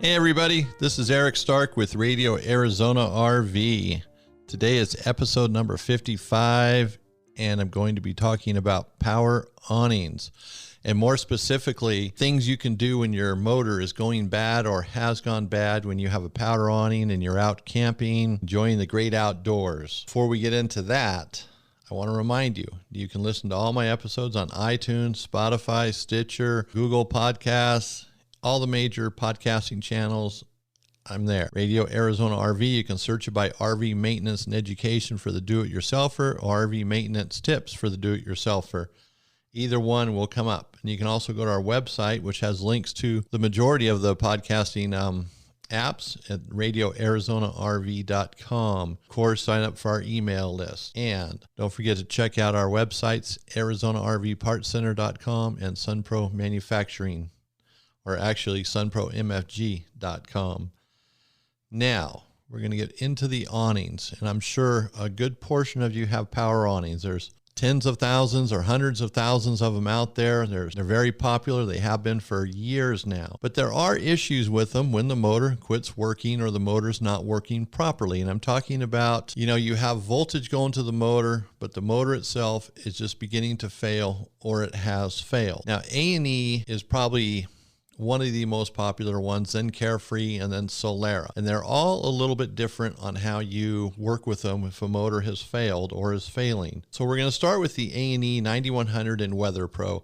Hey everybody, this is Eric Stark with Radio Arizona RV. Today is episode number 55, and I'm going to be talking about power awnings, and more specifically, things you can do when your motor is going bad or has gone bad when you have a power awning and you're out camping, enjoying the great outdoors. Before we get into that, I want to remind you, you can listen to all my episodes on iTunes, Spotify, Stitcher, Google Podcasts, all the major podcasting channels. I'm there. Radio Arizona RV, you can search it by RV maintenance and education for the do-it-yourselfer or RV maintenance tips for the do-it-yourselfer. Either one will come up. And you can also go to our website, which has links to the majority of the podcasting apps at radioarizonarv.com. Of course, sign up for our email list. And don't forget to check out our websites, ArizonaRVPartsCenter.com and Sunpro Manufacturing, or actually sunpromfg.com. Now, we're going to get into the awnings, and I'm sure a good portion of you have power awnings. There's tens of thousands or hundreds of thousands of them out there. They're very popular. They have been for years now. But there are issues with them when the motor quits working or the motor's not working properly. And I'm talking about, you have voltage going to the motor, but the motor itself is just beginning to fail or it has failed. Now, A&E is probably one of the most popular ones, then Carefree, and then Solera. And they're all a little bit different on how you work with them if a motor has failed or is failing. So we're going to start with the A&E 9100 and Weatherpro.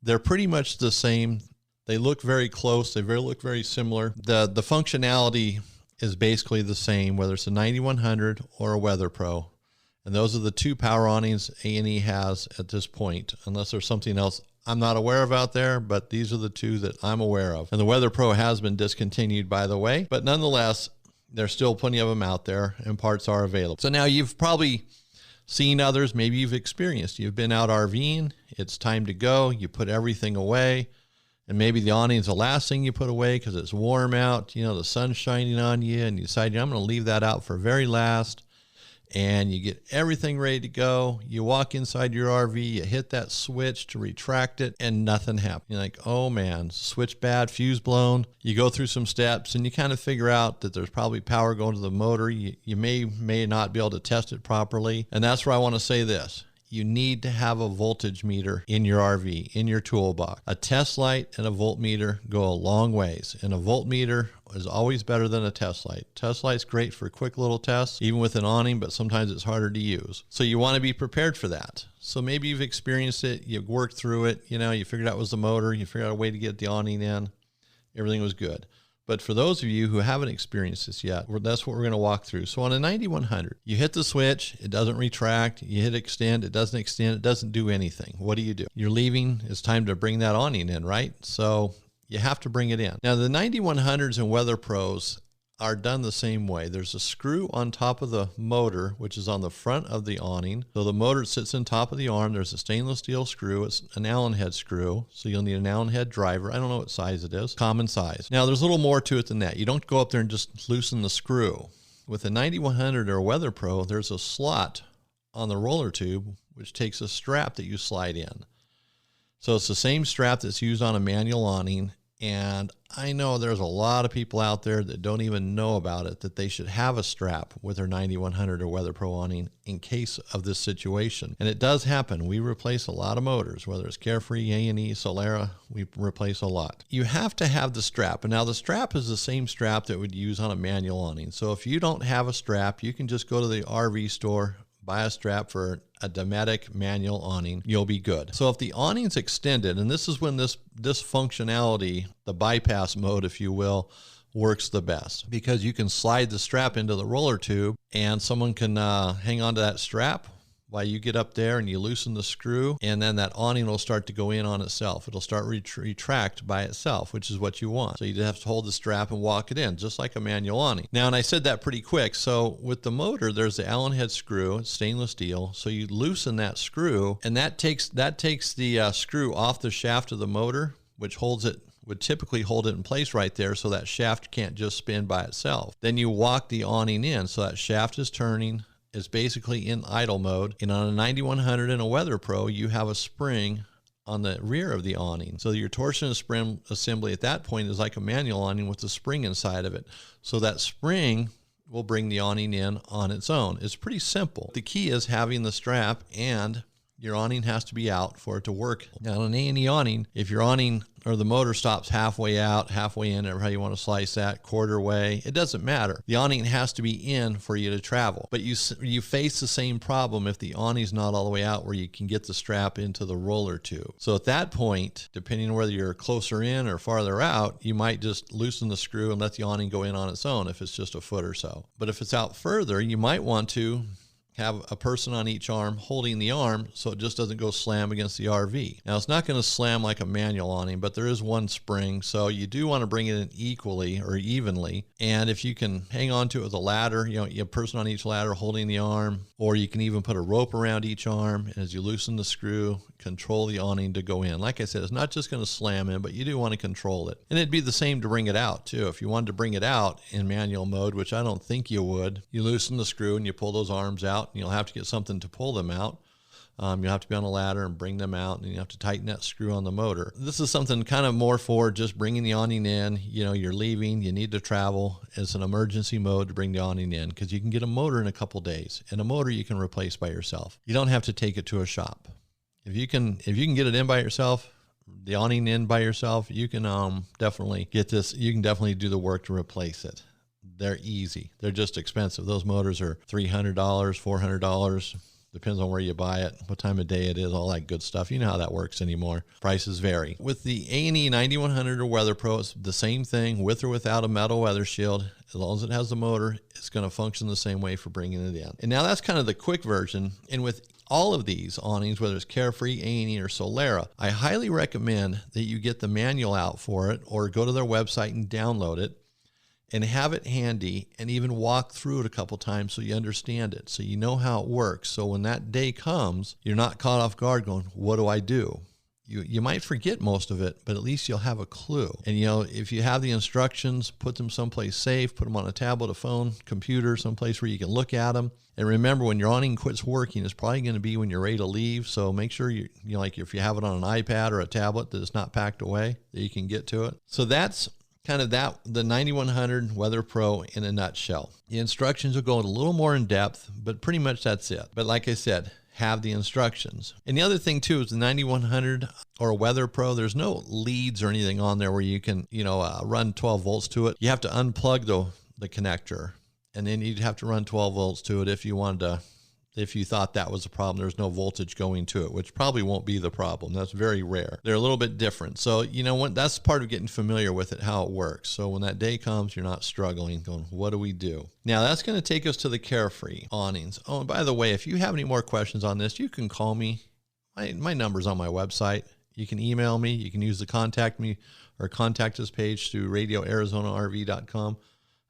They're pretty much the same. They look very close. They look very similar. The functionality is basically the same, whether it's a 9100 or a Weatherpro. And those are the two power awnings A&E has at this point, unless there's something else I'm not aware of out there, but these are the two that I'm aware of. And the Weatherpro has been discontinued, by the way, but nonetheless, there's still plenty of them out there and parts are available. So now you've probably seen others, maybe you've experienced. You've been out RVing, it's time to go, you put everything away, and maybe the awning's the last thing you put away because it's warm out, the sun's shining on you, and you decide, I'm going to leave that out for very last. And you get everything ready to go. You walk inside your RV, you hit that switch to retract it, and nothing happened. You're like, oh man, switch bad, fuse blown. You go through some steps and you kind of figure out that there's probably power going to the motor. You may not be able to test it properly. And that's where I want to say this. You need to have a voltage meter in your RV, in your toolbox. A test light and a voltmeter go a long ways, and a voltmeter is always better than a test light. Test light's great for quick little tests, even with an awning, but sometimes it's harder to use. So you want to be prepared for that. So maybe you've experienced it, you've worked through it, you figured out it was the motor, you figured out a way to get the awning in, everything was good. But for those of you who haven't experienced this yet, that's what we're going to walk through. So on a 9100, you hit the switch, it doesn't retract. You hit extend, it doesn't extend, it doesn't do anything. What do? You're leaving, it's time to bring that awning in, right? So you have to bring it in. Now the 9100s and Weatherpros are done the same way. There's a screw on top of the motor, which is on the front of the awning. So the motor sits on top of the arm. There's a stainless steel screw. It's an Allen head screw. So you'll need an Allen head driver. I don't know what size it is. Common size. Now there's a little more to it than that. You don't go up there and just loosen the screw. With a 9100 or a Weatherpro, there's a slot on the roller tube, which takes a strap that you slide in. So it's the same strap that's used on a manual awning. And I know there's a lot of people out there that don't even know about it, that they should have a strap with their 9100 or Weatherpro awning in case of this situation. And it does happen. We replace a lot of motors, whether it's Carefree, A&E, Solera, we replace a lot. You have to have the strap. And now the strap is the same strap that would use on a manual awning. So if you don't have a strap, you can just go to the RV store, buy a strap for a Dometic manual awning, you'll be good. So if the awning's extended, and this is when this functionality, the bypass mode, if you will, works the best, because you can slide the strap into the roller tube and someone can hang on to that strap while you get up there and you loosen the screw, and then that awning will start to go in on itself. It'll start retract by itself, which is what you want. So you just have to hold the strap and walk it in, just like a manual awning. Now, and I said that pretty quick. So with the motor, there's the Allen head screw, it's stainless steel. So you loosen that screw, and that takes the screw off the shaft of the motor, which would typically hold it in place right there so that shaft can't just spin by itself. Then you walk the awning in so that shaft is turning, is basically in idle mode. And on a 9100 and a Weatherpro, you have a spring on the rear of the awning. So your torsion spring assembly at that point is like a manual awning with a spring inside of it. So that spring will bring the awning in on its own. It's pretty simple. The key is having the strap, and your awning has to be out for it to work. Now, on an A&E awning, if your awning or the motor stops halfway out, halfway in, or how you want to slice that, quarter way, it doesn't matter. The awning has to be in for you to travel. But you face the same problem if the awning's not all the way out where you can get the strap into the roller tube. So at that point, depending on whether you're closer in or farther out, you might just loosen the screw and let the awning go in on its own if it's just a foot or so. But if it's out further, you might want to have a person on each arm holding the arm so it just doesn't go slam against the RV. Now, it's not going to slam like a manual awning, but there is one spring, so you do want to bring it in equally or evenly. And if you can hang on to it with a ladder, you have a person on each ladder holding the arm, or you can even put a rope around each arm, and as you loosen the screw, control the awning to go in. Like I said, it's not just going to slam in, but you do want to control it. And it'd be the same to bring it out, too. If you wanted to bring it out in manual mode, which I don't think you would, you loosen the screw and you pull those arms out, and you'll have to get something to pull them out. You'll have to be on a ladder and bring them out, and you have to tighten that screw on the motor. This is something kind of more for just bringing the awning in. You're leaving, you need to travel. It's an emergency mode to bring the awning in, because you can get a motor in a couple days, and a motor you can replace by yourself. You don't have to take it to a shop. If you can get it in by yourself, the awning in by yourself, you can definitely get this. You can definitely do the work to replace it. They're easy. They're just expensive. Those motors are $300, $400. Depends on where you buy it, what time of day it is, all that good stuff. You know how that works anymore. Prices vary. With the A&E 9100 or Weatherpro, it's the same thing, with or without a metal weather shield. As long as it has the motor, it's going to function the same way for bringing it in. And now that's kind of the quick version. And with all of these awnings, whether it's Carefree, A&E, or Solera, I highly recommend that you get the manual out for it, or go to their website and download it, and have it handy, and even walk through it a couple times so you understand it, so you know how it works. So when that day comes, you're not caught off guard going, what do I do? You might forget most of it, but at least you'll have a clue. And if you have the instructions, put them someplace safe, put them on a tablet, a phone, computer, someplace where you can look at them. And remember, when your awning quits working, it's probably going to be when you're ready to leave. So make sure like if you have it on an iPad or a tablet, that it's not packed away, that you can get to it. So that's kind of the 9100 Weatherpro in a nutshell. The instructions will go a little more in depth, but pretty much that's it. But like I said, have the instructions. And the other thing too is the 9100 or Weatherpro, there's no leads or anything on there where you can, run 12 volts to it. You have to unplug the connector, and then you'd have to run 12 volts to it if you thought that was a problem. There's no voltage going to it, which probably won't be the problem. That's very rare. They're a little bit different. So, that's part of getting familiar with it, how it works. So when that day comes, you're not struggling going, what do we do? Now that's going to take us to the Carefree awnings. Oh, and by the way, if you have any more questions on this, you can call me. My number's on my website. You can email me. You can use the contact me or contact us page through radioarizonarv.com.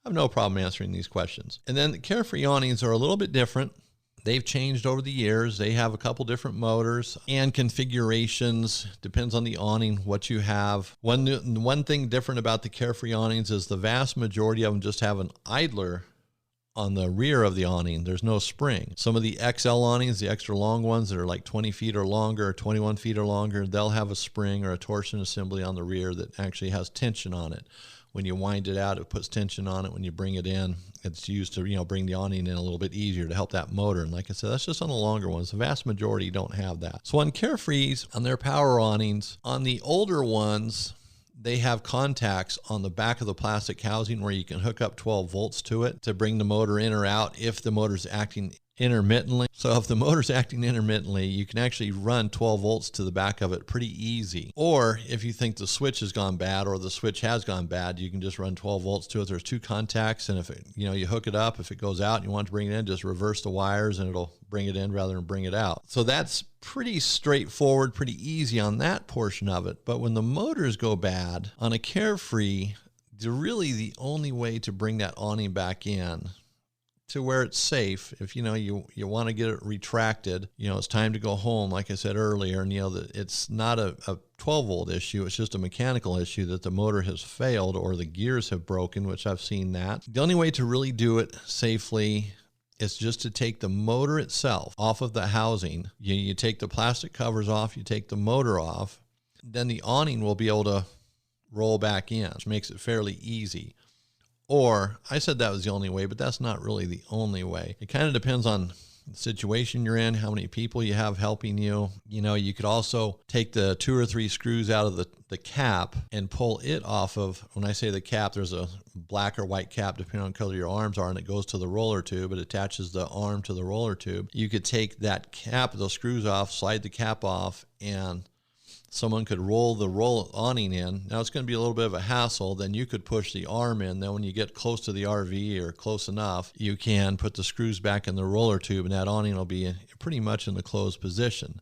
I have no problem answering these questions. And then the Carefree awnings are a little bit different. They've changed over the years. They have a couple different motors and configurations. Depends on the awning, what you have. One thing different about the Carefree awnings is the vast majority of them just have an idler on the rear of the awning. There's no spring. Some of the XL awnings, the extra long ones that are like 20 feet or longer, 21 feet or longer, they'll have a spring or a torsion assembly on the rear that actually has tension on it. When you wind it out, it puts tension on it. When you bring it in, it's used to, bring the awning in a little bit easier to help that motor. And like I said, that's just on the longer ones. The vast majority don't have that. So on Carefrees, on their power awnings, on the older ones, they have contacts on the back of the plastic housing where you can hook up 12 volts to it to bring the motor in or out if the motor's acting intermittently. So if the motor's acting intermittently, you can actually run 12 volts to the back of it pretty easy. Or if you think the switch has gone bad or the switch has gone bad, you can just run 12 volts to it. There's two contacts, and if it, you hook it up, if it goes out and you want to bring it in, just reverse the wires and it'll bring it in rather than bring it out. So that's pretty straightforward, pretty easy on that portion of it. But when the motors go bad on a Carefree, really the only way to bring that awning back in to where it's safe, if you want to get it retracted, it's time to go home, like I said earlier, and that it's not a 12 volt issue, it's just a mechanical issue that the motor has failed or the gears have broken, which I've seen that. The only way to really do it safely It's just to take the motor itself off of the housing. You take the plastic covers off, you take the motor off, then the awning will be able to roll back in, which makes it fairly easy. Or I said that was the only way, but that's not really the only way. It kind of depends on the situation you're in, how many people you have helping you. You know, you could also take the 2 or 3 screws out of the cap and pull it off of, when I say the cap, there's a black or white cap depending on color your arms are, and it goes to the roller tube. It attaches the arm to the roller tube. You could take that cap, those screws off, slide the cap off, and someone could roll the awning in. Now it's going to be a little bit of a hassle. Then you could push the arm in. Then when you get close to the RV or close enough, you can put the screws back in the roller tube, and that awning will be pretty much in the closed position.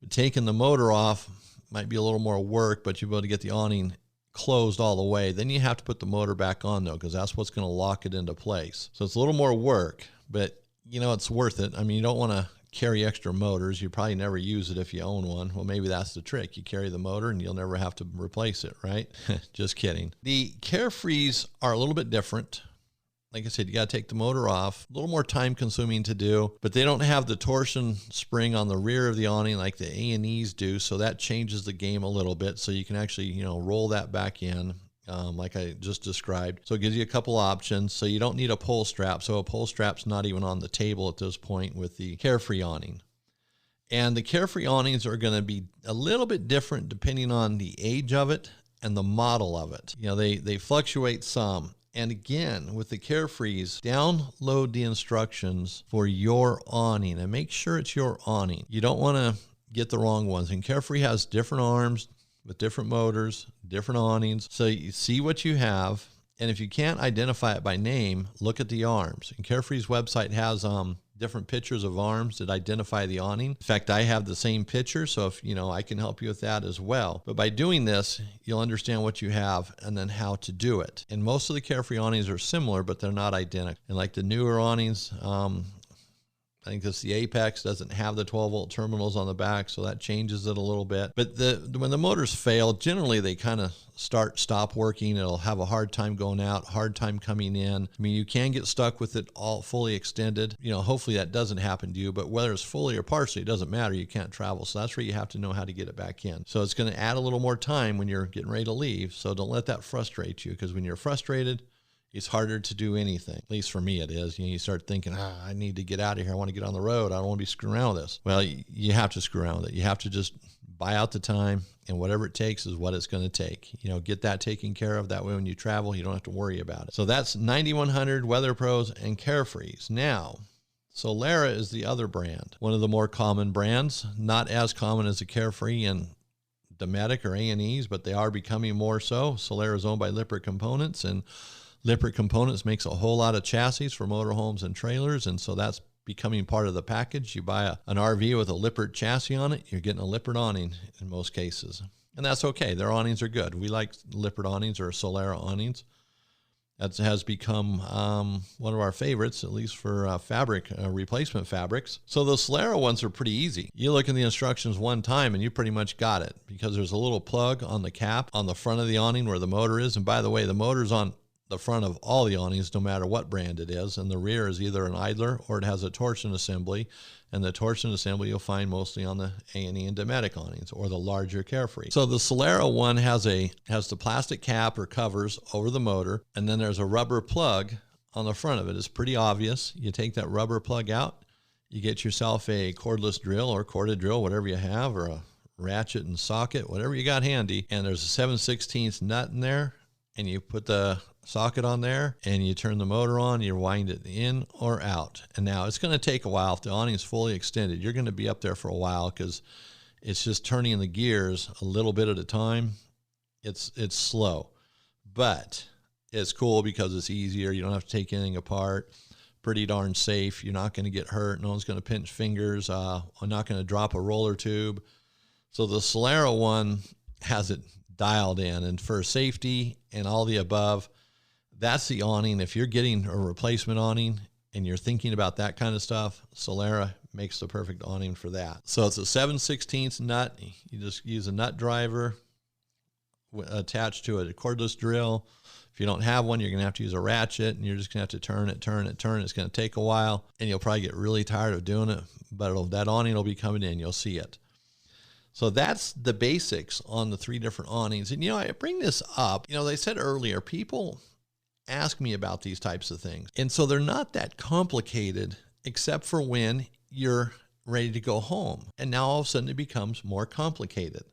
But taking the motor off might be a little more work, but you'll be able to get the awning closed all the way. Then you have to put the motor back on though, because that's what's going to lock it into place. So it's a little more work, but you know, it's worth it. I mean, you don't want to carry extra motors. You probably never use it if you own one. Well, maybe that's the trick. You carry the motor and you'll never have to replace it, right? Just kidding. The Carefrees are a little bit different. Like I said, you got to take the motor off. A little more time consuming to do, but they don't have the torsion spring on the rear of the awning like the A&Es do. So that changes the game a little bit. So you can actually, you know, roll that back in. Like I just described. So it gives you a couple options. So you don't need a pull strap. So a pull strap's not even on the table at this point with the Carefree awning. And the Carefree awnings are going to be a little bit different depending on the age of it and the model of it. You know, they fluctuate some. And again, with the Carefrees, download the instructions for your awning and make sure it's your awning. You don't want to get the wrong ones. And Carefree has different arms with different motors, different awnings. So you see what you have. And if you can't identify it by name, look at the arms. And Carefree's website has different pictures of arms that identify the awning. In fact, I have the same picture. So if you know, I can help you with that as well. But by doing this, you'll understand what you have and then how to do it. And most of the Carefree awnings are similar, but they're not identical. And like the newer awnings, I think it's the Apex doesn't have the 12-volt terminals on the back, so that changes it a little bit. But when the motors fail, generally they kind of stop working. It'll have a hard time going out, hard time coming in. I mean, you can get stuck with it all fully extended. You know, hopefully that doesn't happen to you, but whether it's fully or partially, it doesn't matter. You can't travel. So that's where you have to know how to get it back in. So it's going to add a little more time when you're getting ready to leave. So don't let that frustrate you, because when you're frustrated, it's harder to do anything. At least for me it is. You know, you start thinking, I need to get out of here. I want to get on the road. I don't want to be screwing around with this. Well, you have to screw around with it. You have to just buy out the time, and whatever it takes is what it's going to take. You know, get that taken care of. That way when you travel, you don't have to worry about it. So that's 9100 Weatherpros and Carefrees. Now, Solera is the other brand, one of the more common brands, not as common as the Carefree and Dometic or A&Es, but they are becoming more so. Solera is owned by Lippert Components, and Lippert Components makes a whole lot of chassis for motorhomes and trailers, and so that's becoming part of the package. You buy an RV with a Lippert chassis on it, you're getting a Lippert awning in most cases. And that's okay. Their awnings are good. We like Lippert awnings or Solera awnings. That has become one of our favorites, at least for fabric replacement fabrics. So the Solera ones are pretty easy. You look in the instructions one time and you pretty much got it, because there's a little plug on the cap on the front of the awning where the motor is. And by the way, the motor's on the front of all the awnings, no matter what brand it is, and the rear is either an idler or it has a torsion assembly, and the torsion assembly you'll find mostly on the A&E and Dometic awnings or the larger Carefree. So the Solera one has the plastic cap or covers over the motor, and then there's a rubber plug on the front of it. It's pretty obvious. You take that rubber plug out, you get yourself a cordless drill or corded drill, whatever you have, or a ratchet and socket, whatever you got handy, and there's a 7/16 nut in there, and you put the socket on there and you turn the motor on, you wind it in or out. And now it's going to take a while. If the awning is fully extended, you're going to be up there for a while, because it's just turning the gears a little bit at a time. It's slow, but it's cool because it's easier. You don't have to take anything apart. Pretty darn safe. You're not going to get hurt. No one's going to pinch fingers. I'm not going to drop a roller tube. So the Solera one has it dialed in, and for safety and all the above, that's the awning. If you're getting a replacement awning and you're thinking about that kind of stuff, Solera makes the perfect awning for that. So it's a 7/16 nut. You just use a nut driver attached to a cordless drill. If If you don't have one, you're going to have to use a ratchet, and you're just going to have to turn it, turn it, turn it. It's going to take a while, and you'll probably get really tired of doing it, but that awning will be coming in. You'll see it. So that's the basics on the 3 different awnings. And, I bring this up, they said earlier, people ask me about these types of things. And so they're not that complicated, except for when you're ready to go home. And now all of a sudden it becomes more complicated.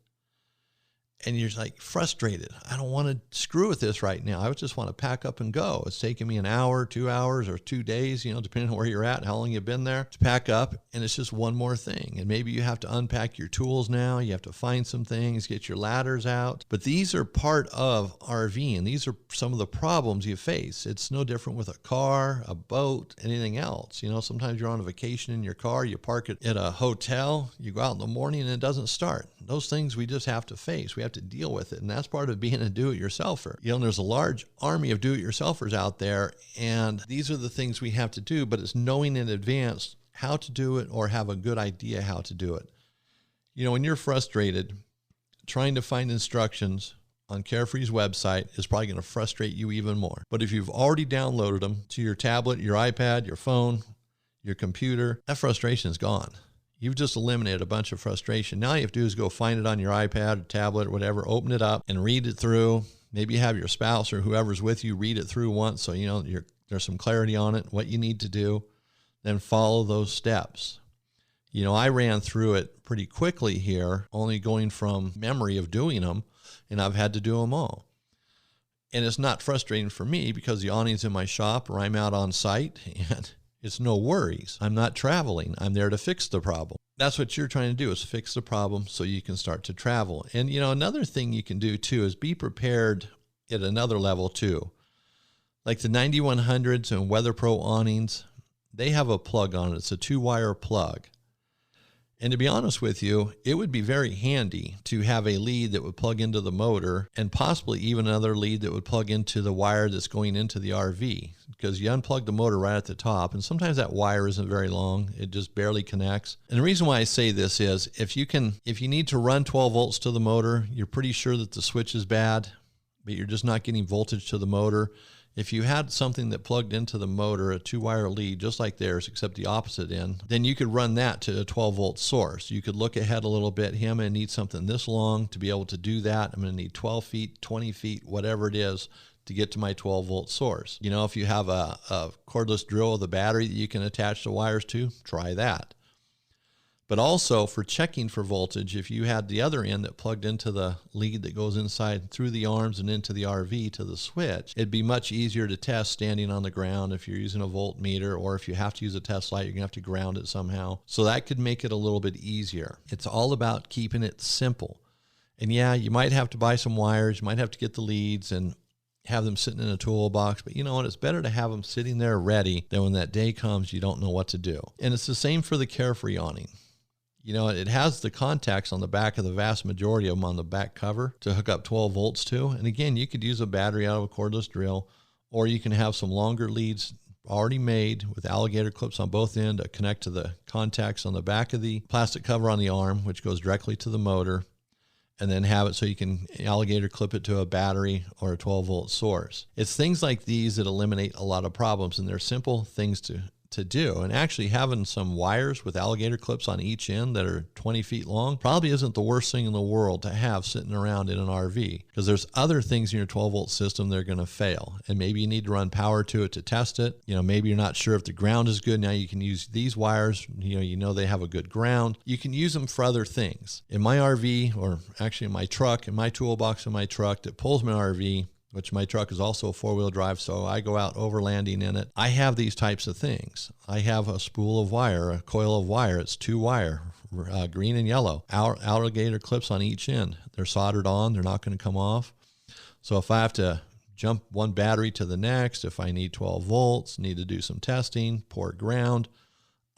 And you're like frustrated. I don't want to screw with this right now. I just want to pack up and go. It's taking me an hour, 2 hours, or 2 days, depending on where you're at and how long you've been there, to pack up. And it's just one more thing. And maybe you have to unpack your tools now. You have to find some things, get your ladders out. But these are part of RV, and these are some of the problems you face. It's no different with a car, a boat, anything else. Sometimes you're on a vacation in your car, you park it at a hotel, you go out in the morning and it doesn't start. Those things we just have to face. We have to deal with it. And that's part of being a do-it-yourselfer. There's a large army of do-it-yourselfers out there, and these are the things we have to do, but it's knowing in advance how to do it or have a good idea how to do it. When you're frustrated, trying to find instructions on Carefree's website is probably going to frustrate you even more. But if you've already downloaded them to your tablet, your iPad, your phone, your computer, that frustration is gone. You've just eliminated a bunch of frustration. Now all you have to do is go find it on your iPad or tablet or whatever, open it up and read it through. Maybe you have your spouse or whoever's with you read it through once so there's some clarity on it, what you need to do. Then follow those steps. I ran through it pretty quickly here, only going from memory of doing them, and I've had to do them all. And it's not frustrating for me because the awning's in my shop or I'm out on site, and it's no worries. I'm not traveling. I'm there to fix the problem. That's what you're trying to do, is fix the problem so you can start to travel. And, another thing you can do too is be prepared at another level too. Like the 9100s and Weatherpro awnings, they have a plug on it. It's a 2-wire plug. And to be honest with you, it would be very handy to have a lead that would plug into the motor, and possibly even another lead that would plug into the wire that's going into the RV, because you unplug the motor right at the top, and sometimes that wire isn't very long. It just barely connects. And the reason why I say this is if you need to run 12 volts to the motor, you're pretty sure that the switch is bad, but you're just not getting voltage to the motor. If you had something that plugged into the motor, a 2-wire lead, just like theirs, except the opposite end, then you could run that to a 12-volt source. You could look ahead a little bit. I'm going to need something this long to be able to do that. I'm going to need 12 feet, 20 feet, whatever it is, to get to my 12-volt source. If you have a cordless drill with a battery that you can attach the wires to, try that. But also for checking for voltage, if you had the other end that plugged into the lead that goes inside through the arms and into the RV to the switch, it'd be much easier to test standing on the ground if you're using a voltmeter, or if you have to use a test light, you're going to have to ground it somehow. So that could make it a little bit easier. It's all about keeping it simple. And yeah, you might have to buy some wires, you might have to get the leads and have them sitting in a toolbox, but you know what? It's better to have them sitting there ready than when that day comes, you don't know what to do. And it's the same for the Carefree awning. It has the contacts on the back of the vast majority of them on the back cover to hook up 12 volts to. And again, you could use a battery out of a cordless drill, or you can have some longer leads already made with alligator clips on both ends to connect to the contacts on the back of the plastic cover on the arm, which goes directly to the motor, and then have it so you can alligator clip it to a battery or a 12-volt source. It's things like these that eliminate a lot of problems, and they're simple things to do. And actually having some wires with alligator clips on each end that are 20 feet long probably isn't the worst thing in the world to have sitting around in an RV, because there's other things in your 12-volt system that are going to fail. And maybe you need to run power to it to test it. Maybe you're not sure if the ground is good. Now you can use these wires. They have a good ground. You can use them for other things. In my RV, or actually in my truck, in my toolbox in my truck that pulls my RV, which my truck is also a 4-wheel drive, so I go out overlanding in it. I have these types of things. I have a spool of wire, a coil of wire. It's 2-wire, green and yellow. Alligator clips on each end. They're soldered on. They're not going to come off. So if I have to jump one battery to the next, if I need 12 volts, need to do some testing, pour ground,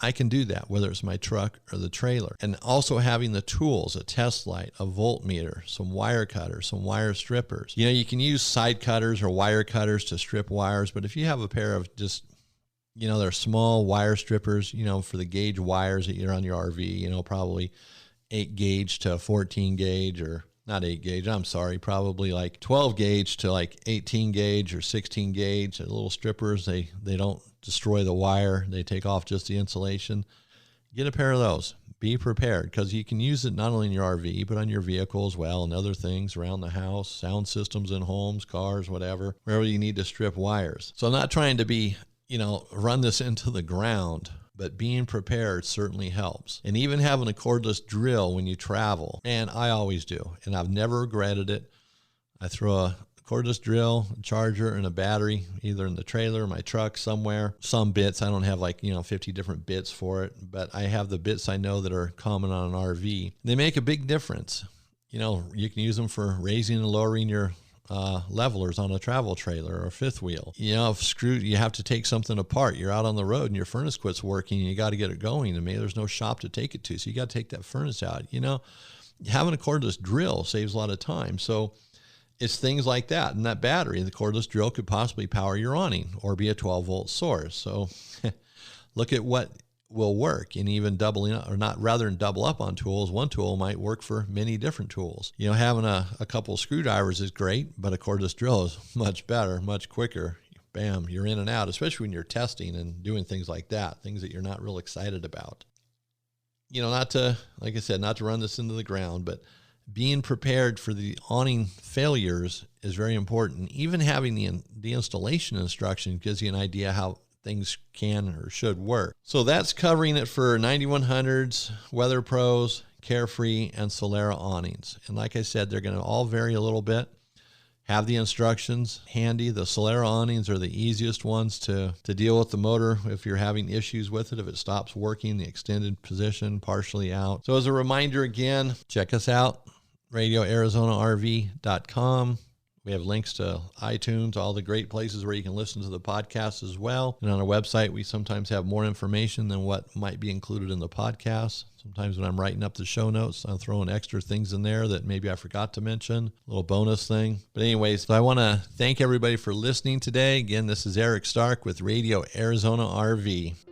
I can do that, whether it's my truck or the trailer. And also having the tools, a test light, a voltmeter, some wire cutters, some wire strippers. You can use side cutters or wire cutters to strip wires, but if you have a pair of just, they're small wire strippers, for the gauge wires that you're on your RV, probably 8 gauge to 14 gauge or not 8 gauge, I'm sorry, probably like 12 gauge to like 18 gauge or 16 gauge. The little strippers, they don't destroy the wire. They take off just the insulation. Get a pair of those. Be prepared, because you can use it not only in your RV, but on your vehicle as well, and other things around the house, sound systems in homes, cars, whatever, wherever you need to strip wires. So I'm not trying to be, run this into the ground, but being prepared certainly helps. And even having a cordless drill when you travel, and I always do, and I've never regretted it. I throw a cordless drill, a charger, and a battery, either in the trailer or my truck somewhere. Some bits, I don't have 50 different bits for it, but I have the bits I know that are common on an RV. They make a big difference. You can use them for raising and lowering your levelers on a travel trailer or a fifth wheel. If you have to take something apart, you're out on the road and your furnace quits working and you got to get it going, and maybe there's no shop to take it to, so you got to take that furnace out. Having a cordless drill saves a lot of time. So it's things like that. And that battery, the cordless drill, could possibly power your awning or be a 12-volt source. So look at what will work, and even doubling up, or not, rather than double up on tools, one tool might work for many different tools. Having a couple of screwdrivers is great, but a cordless drill is much better, much quicker. Bam, you're in and out, especially when you're testing and doing things like that, things that you're not real excited about. Not to, like I said, not to run this into the ground, but being prepared for the awning failures is very important. Even having the installation instruction gives you an idea how things can or should work. So that's covering it for 9100s, Weatherpros, Carefree, and Solera awnings. And like I said, they're going to all vary a little bit. Have the instructions handy. The Solera awnings are the easiest ones to deal with the motor if you're having issues with it, if it stops working, the extended position, partially out. So as a reminder again, check us out, radioarizonarv.com. We have links to iTunes, all the great places where you can listen to the podcast as well. And on our website, we sometimes have more information than what might be included in the podcast. Sometimes when I'm writing up the show notes, I'm throwing extra things in there that maybe I forgot to mention, a little bonus thing. But anyways, so I want to thank everybody for listening today. Again, this is Eric Stark with Radio Arizona RV.